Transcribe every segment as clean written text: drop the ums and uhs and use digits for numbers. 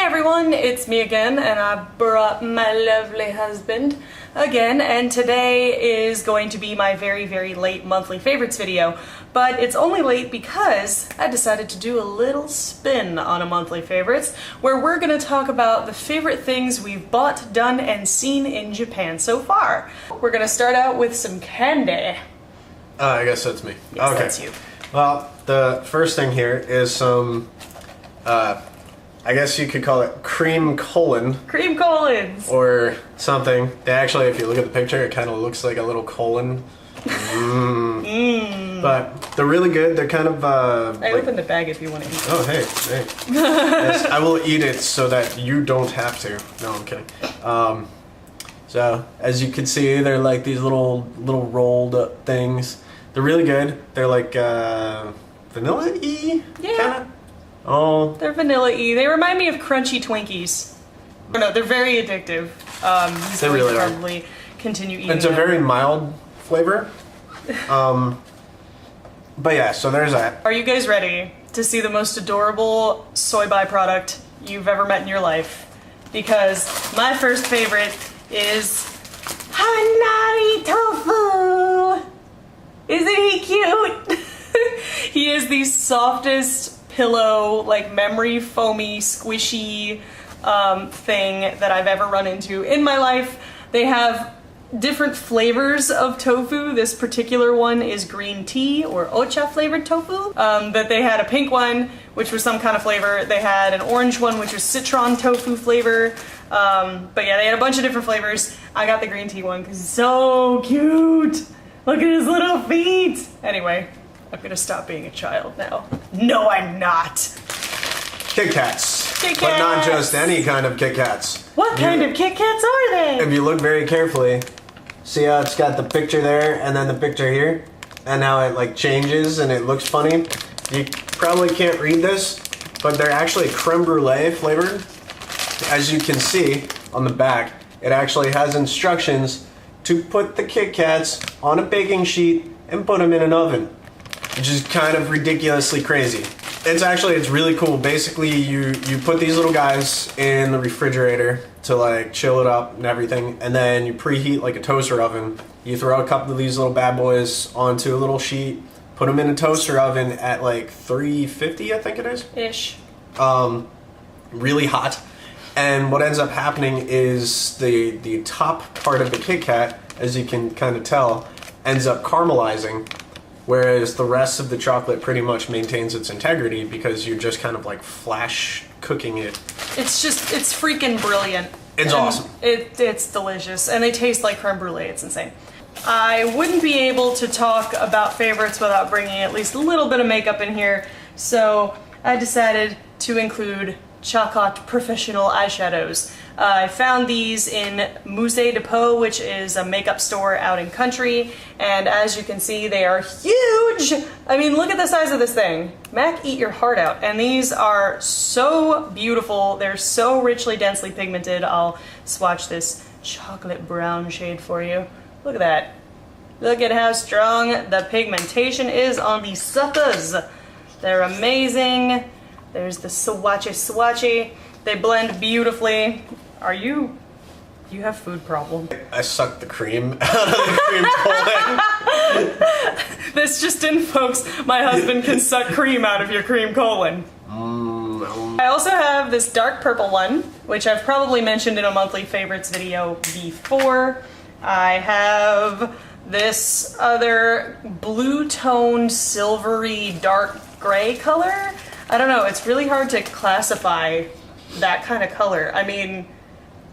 everyone, it's me again, and I brought my lovely husband again, and today is going to be my very, very late monthly favorites video, but it's only late because I decided to do a little spin on a monthly favorites, where we're going to talk about the favorite things we've bought, done, and seen in Japan so far. We're going to start out with some candy. I guess that's me. Yes, okay. That's you. Well, the first thing here is some, I guess you could call it cream colon. Cream colons! Or something. They actually, if you look at the picture, it kind of looks like a little colon. But they're really good. They're kind of, I opened the bag if you want to eat it. Oh, hey. Yes, I will eat it so that you don't have to. No, I'm kidding. So, as you can see, they're like these little rolled up things. They're really good. They're like, vanilla-y? Yeah. Kinda? Oh. They're vanilla-y. They remind me of crunchy Twinkies. No, they're very addictive. They really are. Probably continue eating It's a them. very mild flavor. But yeah, so there's that. Are you guys ready to see the most adorable soy byproduct you've ever met in your life? Because my first favorite is Hanari Tofu! Isn't he cute? He is the softest pillow, like memory foamy, squishy thing that I've ever run into in my life. They have different flavors of tofu. This particular one is green tea or ocha flavored tofu. But they had a pink one, which was some kind of flavor. They had an orange one, which was citron tofu flavor. But yeah, they had a bunch of different flavors. I got the green tea one because it's so cute. Look at his little feet. Anyway, I'm gonna stop being a child now. No, I'm not. Kit Kats. Kit But not Kats. just any kind of Kit Kats. What kind of Kit Kats are they? If you look very carefully, see how it's got the picture there and then the picture here? And now it like changes and it looks funny. You probably can't read this, but they're actually creme brulee flavored. As you can see on the back, it actually has instructions to put the Kit Kats on a baking sheet and put them in an oven, which is kind of ridiculously crazy. It's really cool. Basically, you put these little guys in the refrigerator to like chill it up and everything, and then you preheat like a toaster oven. You throw a couple of these little bad boys onto a little sheet, put them in a toaster oven at like 350, I think it is. Ish. Really hot. And what ends up happening is the top part of the Kit Kat, as you can kind of tell, ends up caramelizing, whereas the rest of the chocolate pretty much maintains its integrity because you're just kind of like flash cooking it. It's freaking brilliant. It's awesome. It's delicious, and they taste like creme brulee. It's insane. I wouldn't be able to talk about favorites without bringing at least a little bit of makeup in here, so I decided to include Chakot Professional eyeshadows. I found these in Musée Depot, which is a makeup store out in country, and as you can see, they are huge! I mean, look at the size of this thing. Mac, eat your heart out. And these are so beautiful. They're so richly, densely pigmented. I'll swatch this chocolate brown shade for you. Look at that. Look at how strong the pigmentation is on these suckers. They're amazing. There's the swatchy. They blend beautifully. You have food problem. I sucked the cream out of the cream colon. This just in, folks. My husband can suck cream out of your cream colon. I also have this dark purple one, which I've probably mentioned in a monthly favorites video before. I have this other blue-toned, silvery, dark gray color. I don't know, it's really hard to classify that kind of color. I mean,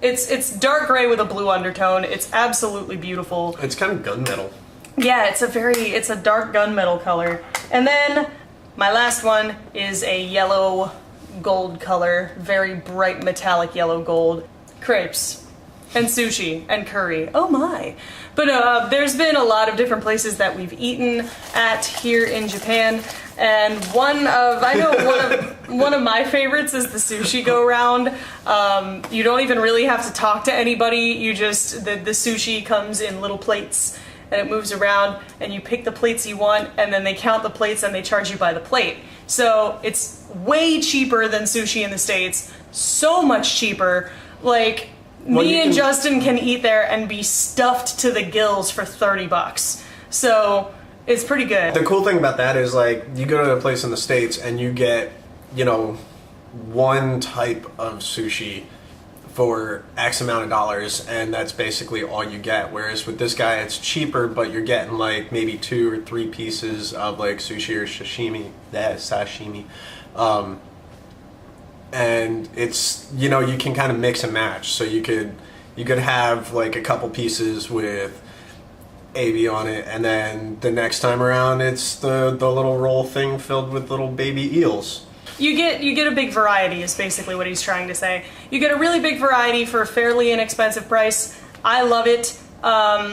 it's dark gray with a blue undertone. It's absolutely beautiful. It's kind of gunmetal. Yeah, it's a dark gunmetal color. And then my last one is a yellow gold color, very bright metallic yellow gold. Crepes and sushi and curry. Oh my. But there's been a lot of different places that we've eaten at here in Japan, and one of my favorites is the sushi go round. You don't even really have to talk to anybody. You just the sushi comes in little plates and it moves around, and you pick the plates you want, and then they count the plates and they charge you by the plate. So it's way cheaper than sushi in the States. So much cheaper. Like, me and Justin can eat there and be stuffed to the gills for $30. So it's pretty good. The cool thing about that is, like, you go to a place in the States and you get, you know, one type of sushi for X amount of dollars, and that's basically all you get. Whereas with this guy, it's cheaper, but you're getting like maybe 2 or 3 pieces of like sushi or sashimi. And it's, you know, you can kind of mix and match. So you could have like a couple pieces with avi on it, and then the next time around it's the little roll thing filled with little baby eels. You get a big variety is basically what he's trying to say. You get a really big variety for a fairly inexpensive price. I love it.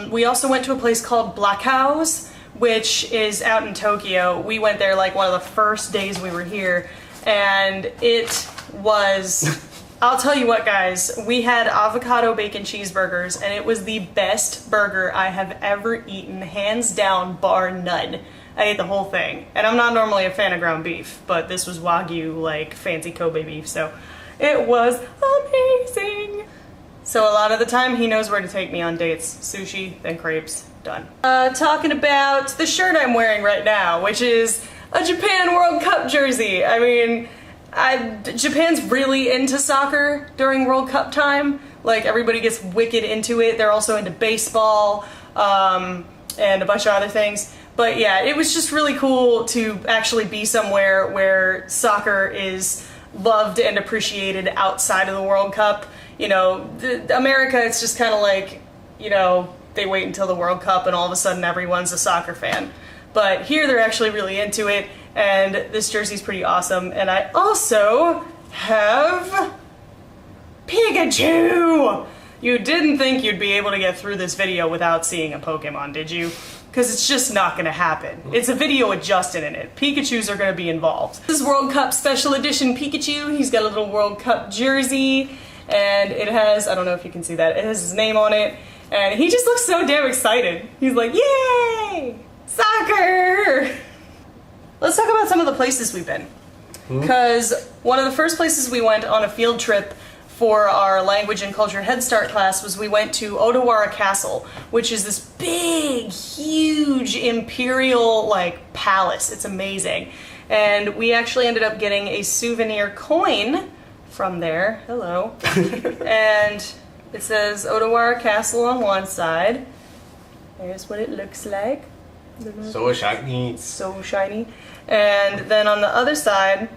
We also went to a place called Black House, which is out in Tokyo. We went there like one of the first days we were here, and it was... I'll tell you what, guys, we had avocado bacon cheeseburgers, and it was the best burger I have ever eaten, hands down, bar none. I ate the whole thing. And I'm not normally a fan of ground beef, but this was Wagyu, like, fancy Kobe beef, so it was amazing. So a lot of the time, he knows where to take me on dates. Sushi, then crepes, done. Talking about the shirt I'm wearing right now, which is a Japan World Cup jersey. I mean, Japan's really into soccer during World Cup time. Like, everybody gets wicked into it. They're also into baseball, and a bunch of other things. But yeah, it was just really cool to actually be somewhere where soccer is loved and appreciated outside of the World Cup. You know, America, it's just kind of like, you know, they wait until the World Cup and all of a sudden everyone's a soccer fan. But here they're actually really into it, and this jersey's pretty awesome. And I also have Pikachu! You didn't think you'd be able to get through this video without seeing a Pokemon, did you? Because it's just not going to happen. It's a video with Justin in it. Pikachus are going to be involved. This is World Cup Special Edition Pikachu. He's got a little World Cup jersey, and it has, I don't know if you can see that, it has his name on it, and he just looks so damn excited. He's like, yay! Soccer! Let's talk about some of the places we've been. Because one of the first places we went on a field trip for our language and culture Head Start class was we went to Odawara Castle, which is this big, huge imperial like palace. It's amazing. And we actually ended up getting a souvenir coin from there. Hello. And it says Odawara Castle on one side. There's what it looks like. So shiny. So shiny. And then on the other side,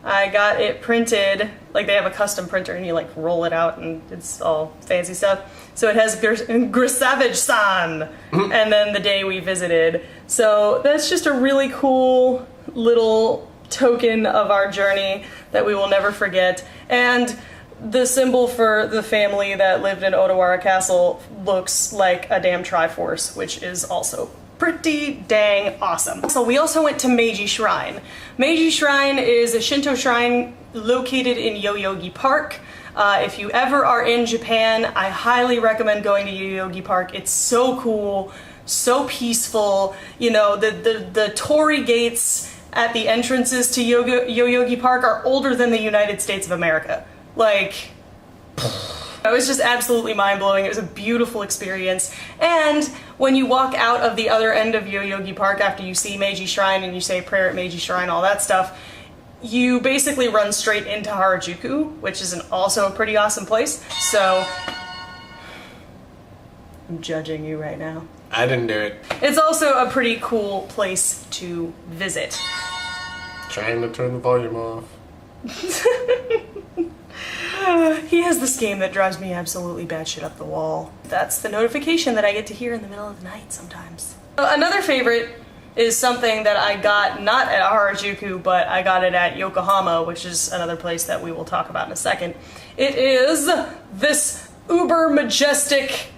I got it printed, like they have a custom printer and you like roll it out and it's all fancy stuff. So it has Grisavage-san, and then the day we visited. So that's just a really cool little token of our journey that we will never forget. And the symbol for the family that lived in Odawara Castle looks like a damn Triforce, which is also pretty dang awesome. So we also went to Meiji Shrine. Meiji Shrine is a Shinto shrine located in Yoyogi Park. If you ever are in Japan, I highly recommend going to Yoyogi Park. It's so cool, so peaceful. You know, the torii gates at the entrances to Yoyogi Park are older than the United States of America. Like, it was just absolutely mind-blowing. It was a beautiful experience. And when you walk out of the other end of Yoyogi Park after you see Meiji Shrine and you say prayer at Meiji Shrine, all that stuff, you basically run straight into Harajuku, which is also a pretty awesome place. So, I'm judging you right now. I didn't do it. It's also a pretty cool place to visit. Trying to turn the volume off. He has this game that drives me absolutely batshit up the wall. That's the notification that I get to hear in the middle of the night sometimes. Another favorite is something that I got not at Harajuku, but I got it at Yokohama, which is another place that we will talk about in a second. It is this uber majestic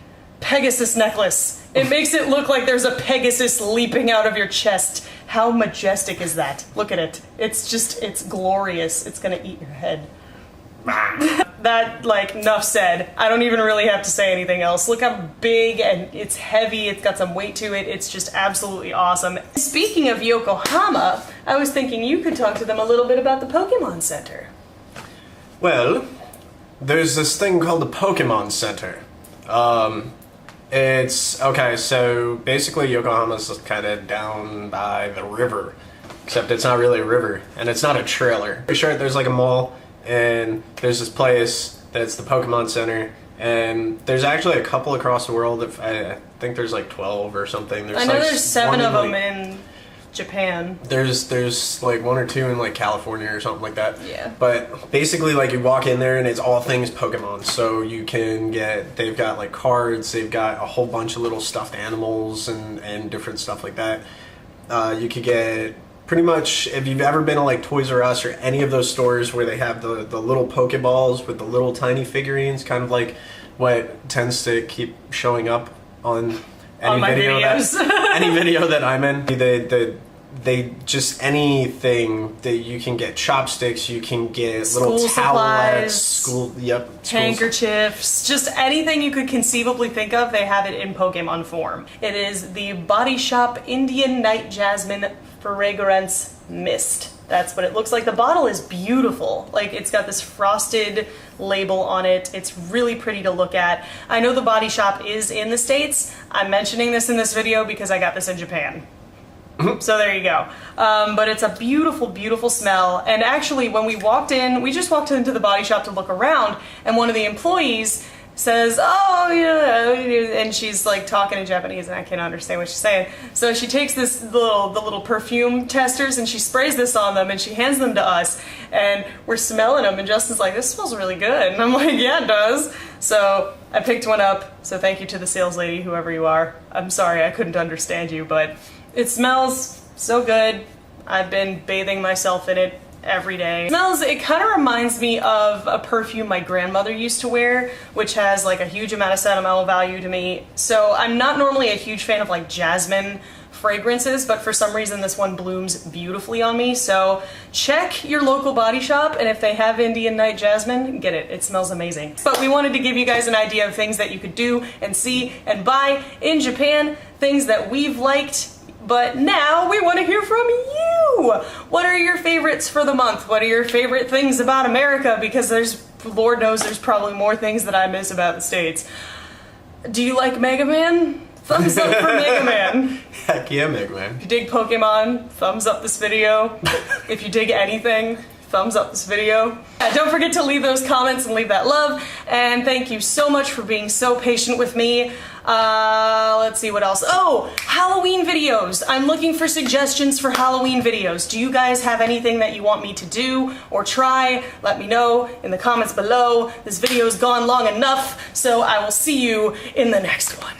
Pegasus necklace. It makes it look like there's a Pegasus leaping out of your chest. How majestic is that? Look at it. It's just, it's glorious. It's gonna eat your head. That, like, enough said. I don't even really have to say anything else. Look how big and it's heavy, it's got some weight to it, it's just absolutely awesome. Speaking of Yokohama, I was thinking you could talk to them a little bit about the Pokemon Center. Well, there's this thing called the Pokemon Center. It's, okay, so basically Yokohama's kind of down by the river, except it's not really a river, and it's not a trailer. Pretty sure there's like a mall, and there's this place that's the Pokemon Center, and there's actually a couple across the world. I think there's like 12 or something. I know there's 7 of them in Japan. There's like 1 or 2 in like California or something like that. Yeah. But basically, like, you walk in there and it's all things Pokemon. So you can they've got like cards, they've got a whole bunch of little stuffed animals and different stuff like that. You could get pretty much, if you've ever been to like Toys R Us or any of those stores where they have the little Pokeballs with the little tiny figurines, kind of like what tends to keep showing up on any video any video that I'm in. They just anything that you can get, chopsticks, you can get little towelettes, handkerchiefs, just anything you could conceivably think of, they have it in Pokemon form. It is the Body Shop Indian Night Jasmine Fragrance Mist. That's what it looks like. The bottle is beautiful. Like, it's got this frosted label on it. It's really pretty to look at. I know the Body Shop is in the States. I'm mentioning this in this video because I got this in Japan. So there you go. But it's a beautiful, beautiful smell. And actually, when we just walked into the Body Shop to look around, and one of the employees says, "Oh, yeah," and she's like talking in Japanese, and I can't understand what she's saying. So she takes the little perfume testers, and she sprays this on them, and she hands them to us, and we're smelling them, and Justin's like, "This smells really good," and I'm like, "Yeah, it does." So I picked one up. So thank you to the sales lady, whoever you are. I'm sorry I couldn't understand you, but it smells so good. I've been bathing myself in it every day. It kind of reminds me of a perfume my grandmother used to wear, which has like a huge amount of sentimental value to me. So I'm not normally a huge fan of like jasmine fragrances, but for some reason this one blooms beautifully on me. So check your local Body Shop, and if they have Indian Night Jasmine, get it. It smells amazing. But we wanted to give you guys an idea of things that you could do and see and buy in Japan, things that we've liked. But now we want to hear from you! What are your favorites for the month? What are your favorite things about America? Because Lord knows there's probably more things that I miss about the States. Do you like Mega Man? Thumbs up for Mega Man. Heck yeah, Mega Man. If you dig Pokemon, thumbs up this video. If you dig anything, thumbs up this video. Don't forget to leave those comments and leave that love. And thank you so much for being so patient with me. Let's see what else. Oh, Halloween videos. I'm looking for suggestions for Halloween videos. Do you guys have anything that you want me to do or try? Let me know in the comments below. This video's gone long enough, so I will see you in the next one.